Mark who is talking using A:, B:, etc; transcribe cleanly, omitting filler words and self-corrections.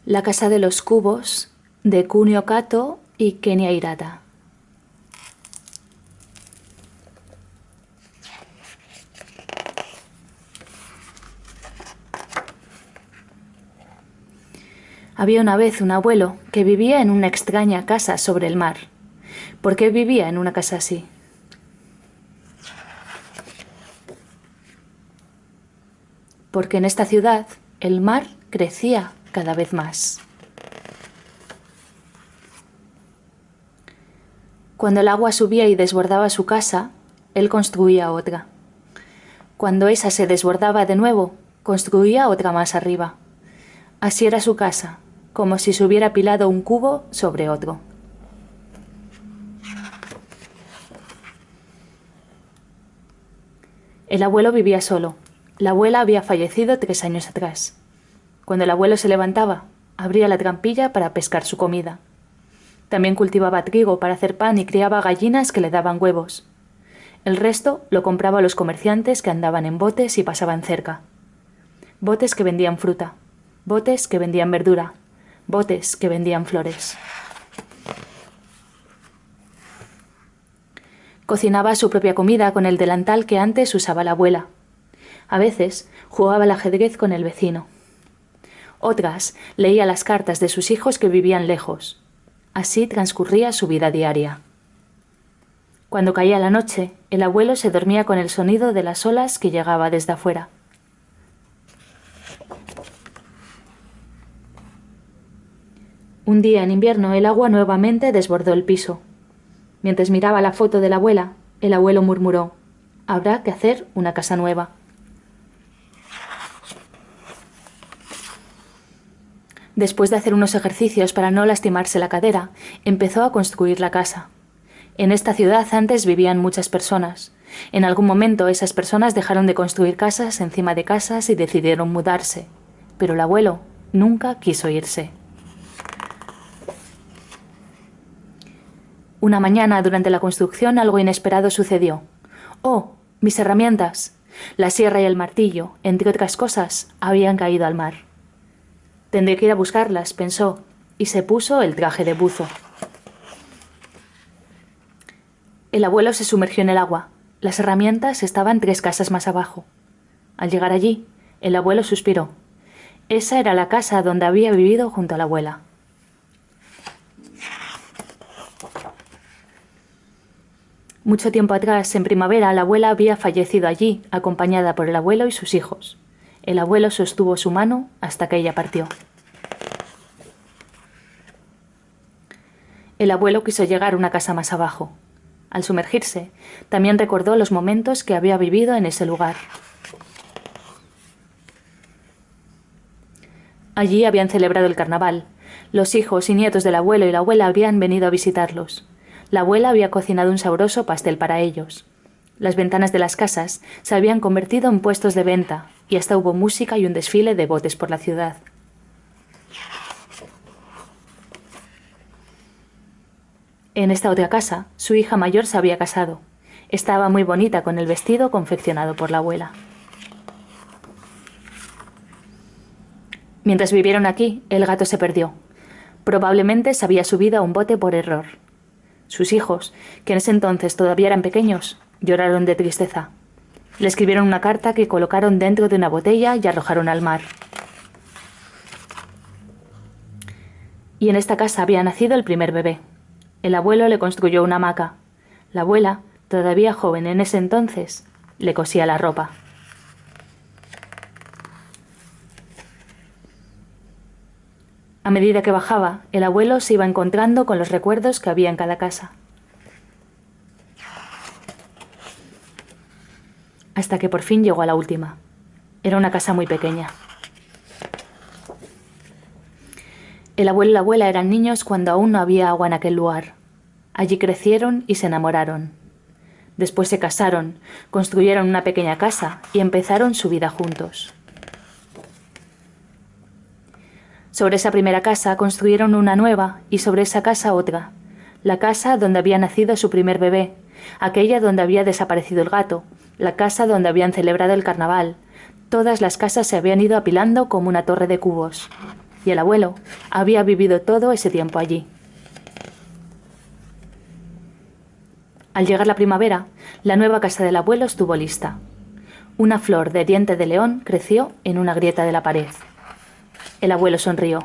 A: La casa de los cubos, de Kunio Kato y Kenya Hirata. Había una vez un abuelo que vivía en una extraña casa sobre el mar. ¿Por qué vivía en una casa así? Porque en esta ciudad el mar crecía cada vez más. Cuando el agua subía y desbordaba su casa, él construía otra. Cuando esa se desbordaba de nuevo, construía otra más arriba. Así era su casa, como si se hubiera apilado un cubo sobre otro. El abuelo vivía solo. La abuela había fallecido 3 años atrás. Cuando el abuelo se levantaba, abría la trampilla para pescar su comida. También cultivaba trigo para hacer pan y criaba gallinas que le daban huevos. El resto lo compraba a los comerciantes que andaban en botes y pasaban cerca. Botes que vendían fruta, botes que vendían verdura, botes que vendían flores. Cocinaba su propia comida con el delantal que antes usaba la abuela. A veces jugaba al ajedrez con el vecino. Otras leía las cartas de sus hijos que vivían lejos. Así transcurría su vida diaria. Cuando caía la noche, el abuelo se dormía con el sonido de las olas que llegaba desde afuera. Un día en invierno el agua nuevamente desbordó el piso. Mientras miraba la foto de la abuela, el abuelo murmuró: «Habrá que hacer una casa nueva». Después de hacer unos ejercicios para no lastimarse la cadera, empezó a construir la casa. En esta ciudad antes vivían muchas personas. En algún momento esas personas dejaron de construir casas encima de casas y decidieron mudarse. Pero el abuelo nunca quiso irse. Una mañana, durante la construcción, algo inesperado sucedió. ¡Oh, mis herramientas! La sierra y el martillo, entre otras cosas, habían caído al mar. Tendré que ir a buscarlas, pensó, y se puso el traje de buzo. El abuelo se sumergió en el agua. Las herramientas estaban 3 casas más abajo. Al llegar allí, el abuelo suspiró. Esa era la casa donde había vivido junto a la abuela. Mucho tiempo atrás, en primavera, la abuela había fallecido allí, acompañada por el abuelo y sus hijos. El abuelo sostuvo su mano hasta que ella partió. El abuelo quiso llegar a una casa más abajo. Al sumergirse, también recordó los momentos que había vivido en ese lugar. Allí habían celebrado el carnaval. Los hijos y nietos del abuelo y la abuela habían venido a visitarlos. La abuela había cocinado un sabroso pastel para ellos. Las ventanas de las casas se habían convertido en puestos de venta y hasta hubo música y un desfile de botes por la ciudad. En esta otra casa, su hija mayor se había casado. Estaba muy bonita con el vestido confeccionado por la abuela. Mientras vivieron aquí, el gato se perdió. Probablemente se había subido a un bote por error. Sus hijos, que en ese entonces todavía eran pequeños, lloraron de tristeza. Le escribieron una carta que colocaron dentro de una botella y arrojaron al mar. Y en esta casa había nacido el primer bebé. El abuelo le construyó una hamaca. La abuela, todavía joven en ese entonces, le cosía la ropa. A medida que bajaba, el abuelo se iba encontrando con los recuerdos que había en cada casa. Hasta que por fin llegó a la última. Era una casa muy pequeña. El abuelo y la abuela eran niños cuando aún no había agua en aquel lugar. Allí crecieron y se enamoraron. Después se casaron, construyeron una pequeña casa y empezaron su vida juntos. Sobre esa primera casa construyeron una nueva y sobre esa casa otra. La casa donde había nacido su primer bebé, aquella donde había desaparecido el gato, la casa donde habían celebrado el carnaval. Todas las casas se habían ido apilando como una torre de cubos. y el abuelo había vivido todo ese tiempo allí. Al llegar la primavera, la nueva casa del abuelo estuvo lista. Una flor de diente de león creció en una grieta de la pared. El abuelo sonrió.